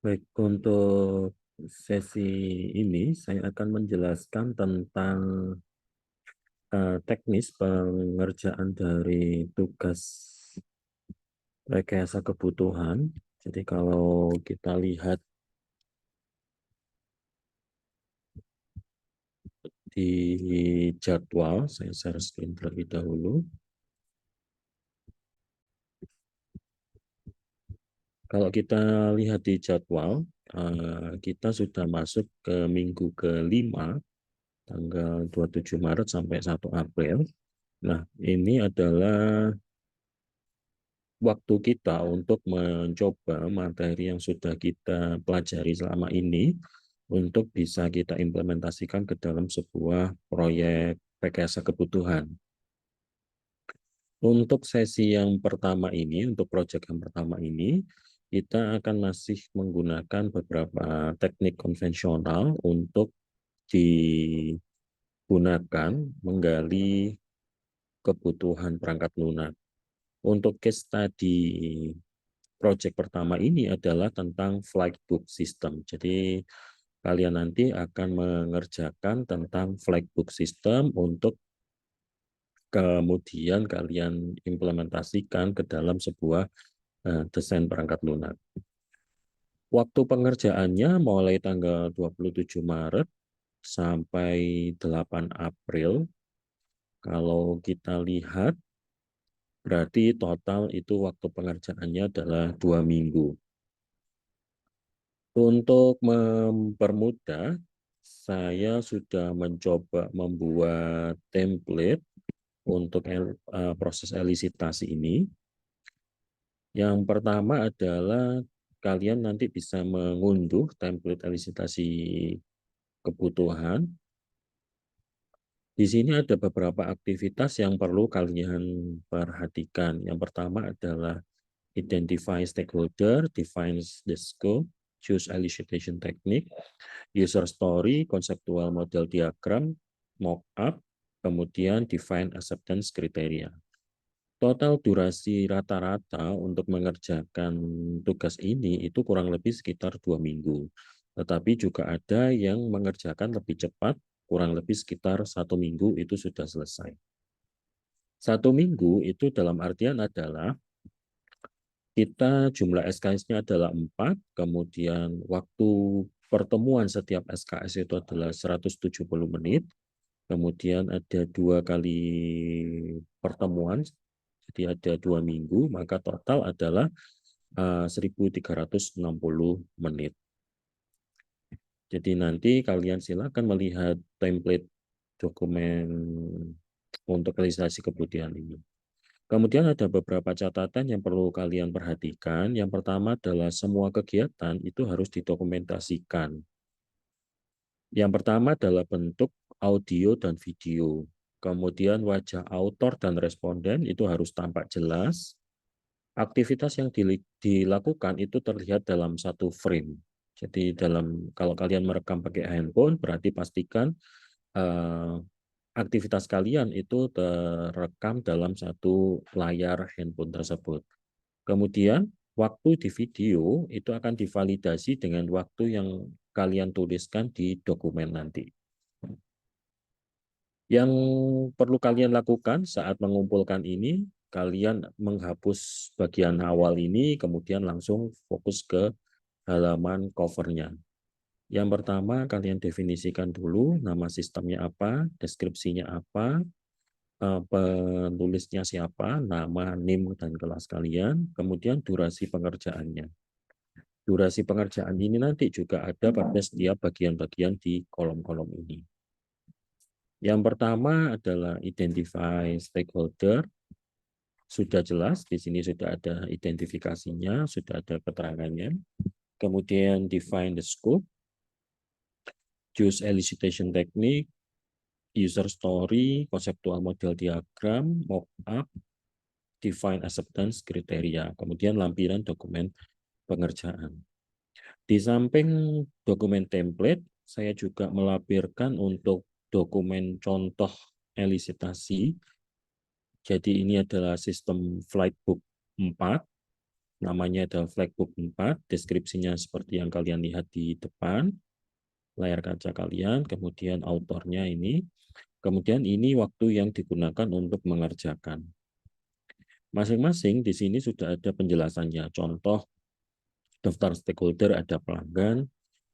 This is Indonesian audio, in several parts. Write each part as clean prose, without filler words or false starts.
Baik, untuk sesi ini saya akan menjelaskan tentang teknis pengerjaan dari tugas rekayasa kebutuhan. Jadi kalau kita lihat di jadwal, saya share screen terlebih dahulu. Kalau kita lihat di jadwal, kita sudah masuk ke minggu kelima, tanggal 27 Maret sampai 1 April. Nah, ini adalah waktu kita untuk mencoba materi yang sudah kita pelajari selama ini untuk bisa kita implementasikan ke dalam sebuah proyek rekayasa kebutuhan. Untuk sesi yang pertama ini, untuk proyek yang pertama ini, kita akan masih menggunakan beberapa teknik konvensional untuk digunakan menggali kebutuhan perangkat lunak. Untuk case study project pertama ini adalah tentang flight book system. Jadi kalian nanti akan mengerjakan tentang flight book system untuk kemudian kalian implementasikan ke dalam sebuah desain perangkat lunak. Waktu pengerjaannya mulai tanggal 27 Maret sampai 8 April. Kalau kita lihat, berarti total itu waktu pengerjaannya adalah 2 minggu. Untuk mempermudah, saya sudah mencoba membuat template untuk proses elisitasi ini. Yang pertama adalah kalian nanti bisa mengunduh template elisitasi kebutuhan. Di sini ada beberapa aktivitas yang perlu kalian perhatikan. Yang pertama adalah identify stakeholder, define the scope, choose elicitation technique, user story, conceptual model diagram, mock-up, kemudian define acceptance criteria. Total durasi rata-rata untuk mengerjakan tugas ini itu kurang lebih sekitar 2 minggu. Tetapi juga ada yang mengerjakan lebih cepat, kurang lebih sekitar 1 minggu itu sudah selesai. 1 minggu itu dalam artian adalah kita jumlah SKS-nya adalah 4, kemudian waktu pertemuan setiap SKS itu adalah 170 menit, kemudian ada 2 kali pertemuan, jadi ada 2 minggu, maka total adalah 1.360 menit. Jadi nanti kalian silakan melihat template dokumen untuk realisasi kebutuhan ini. Kemudian ada beberapa catatan yang perlu kalian perhatikan. Yang pertama adalah semua kegiatan itu harus didokumentasikan. Yang pertama adalah bentuk audio dan video. Kemudian wajah autor dan responden itu harus tampak jelas. Aktivitas yang dilakukan itu terlihat dalam satu frame. Jadi kalau kalian merekam pakai handphone, berarti pastikan aktivitas kalian itu terekam dalam satu layar handphone tersebut. Kemudian waktu di video itu akan divalidasi dengan waktu yang kalian tuliskan di dokumen nanti. Yang perlu kalian lakukan saat mengumpulkan ini, kalian menghapus bagian awal ini, kemudian langsung fokus ke halaman covernya. Yang pertama, kalian definisikan dulu nama sistemnya apa, deskripsinya apa, penulisnya siapa, nama, NIM, dan kelas kalian, kemudian durasi pengerjaannya. Durasi pengerjaan ini nanti juga ada pada setiap bagian-bagian di kolom-kolom ini. Yang pertama adalah identify stakeholder. Sudah jelas, di sini sudah ada identifikasinya, sudah ada keterangannya. Kemudian define the scope, choose elicitation technique, user story, conceptual model diagram, mock-up, define acceptance kriteria, kemudian lampiran dokumen pengerjaan. Di samping dokumen template, saya juga melampirkan untuk dokumen contoh elisitasi. Jadi ini adalah sistem Flightbook 4. namanya adalah Flagbook 4, deskripsinya seperti yang kalian lihat di depan layar kaca kalian, kemudian autornya ini, kemudian ini waktu yang digunakan untuk mengerjakan. Masing-masing di sini sudah ada penjelasannya, contoh daftar stakeholder ada pelanggan,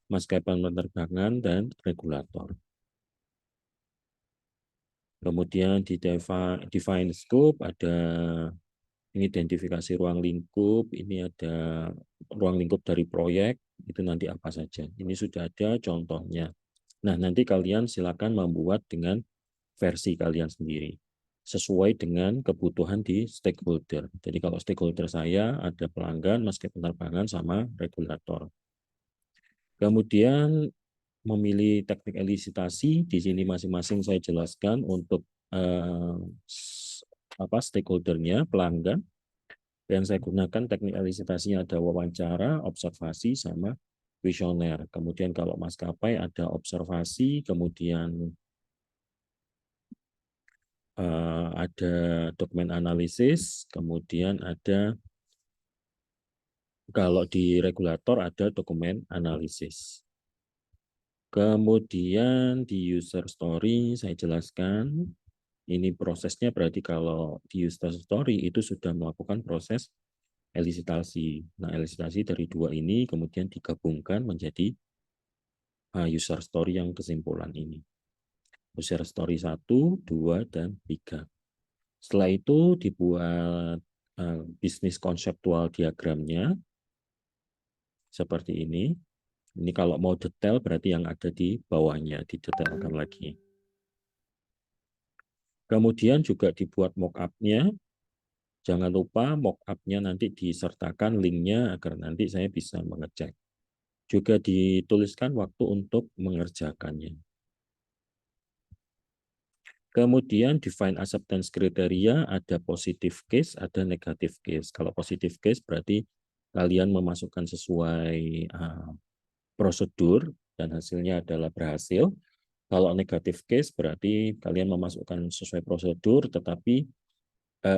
maskapai penerbangan, dan regulator. Kemudian di define scope ada identifikasi ruang lingkup, ini ada ruang lingkup dari proyek, itu nanti apa saja. Ini sudah ada contohnya. Nah, nanti kalian silakan membuat dengan versi kalian sendiri, sesuai dengan kebutuhan di stakeholder. Jadi kalau stakeholder saya ada pelanggan, maskapai penerbangan, sama regulator. Kemudian memilih teknik elisitasi, di sini masing-masing saya jelaskan untuk stakeholdernya, pelanggan. Yang saya gunakan teknik elisitasinya ada wawancara, observasi, sama kuesioner. Kemudian kalau maskapai ada observasi, kemudian ada dokumen analisis, kemudian ada kalau di regulator ada dokumen analisis. Kemudian di user story saya jelaskan, ini prosesnya berarti kalau di user story itu sudah melakukan proses elisitasi. Nah, elisitasi dari dua ini kemudian digabungkan menjadi user story yang kesimpulan ini. User story 1, 2, dan 3. Setelah itu dibuat bisnis konseptual diagramnya seperti ini. Ini kalau mau detail berarti yang ada di bawahnya didetailkan lagi. Kemudian juga dibuat mock-up-nya. Jangan lupa mock-up-nya nanti disertakan link-nya agar nanti saya bisa mengecek. Juga dituliskan waktu untuk mengerjakannya. Kemudian define acceptance kriteria, ada positive case, ada negative case. Kalau positive case berarti kalian memasukkan sesuai prosedur dan hasilnya adalah berhasil. Kalau negative case berarti kalian memasukkan sesuai prosedur tetapi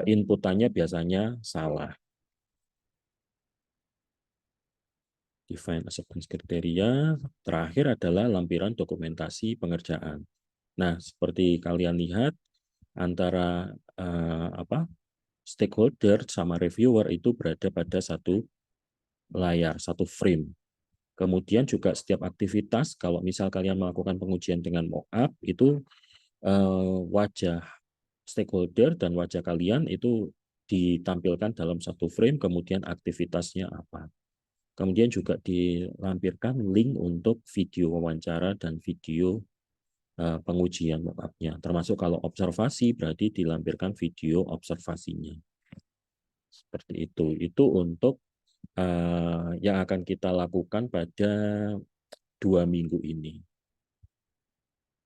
inputannya biasanya salah. Define acceptance kriteria. Terakhir adalah lampiran dokumentasi pengerjaan. Nah, seperti kalian lihat antara stakeholder sama reviewer itu berada pada satu layar, satu frame. Kemudian juga setiap aktivitas, kalau misal kalian melakukan pengujian dengan mockup, itu wajah stakeholder dan wajah kalian itu ditampilkan dalam satu frame, kemudian aktivitasnya apa. Kemudian juga dilampirkan link untuk video wawancara dan video pengujian mock-up-nya. Termasuk kalau observasi berarti dilampirkan video observasinya. Seperti itu. Itu untuk yang akan kita lakukan pada 2 minggu ini.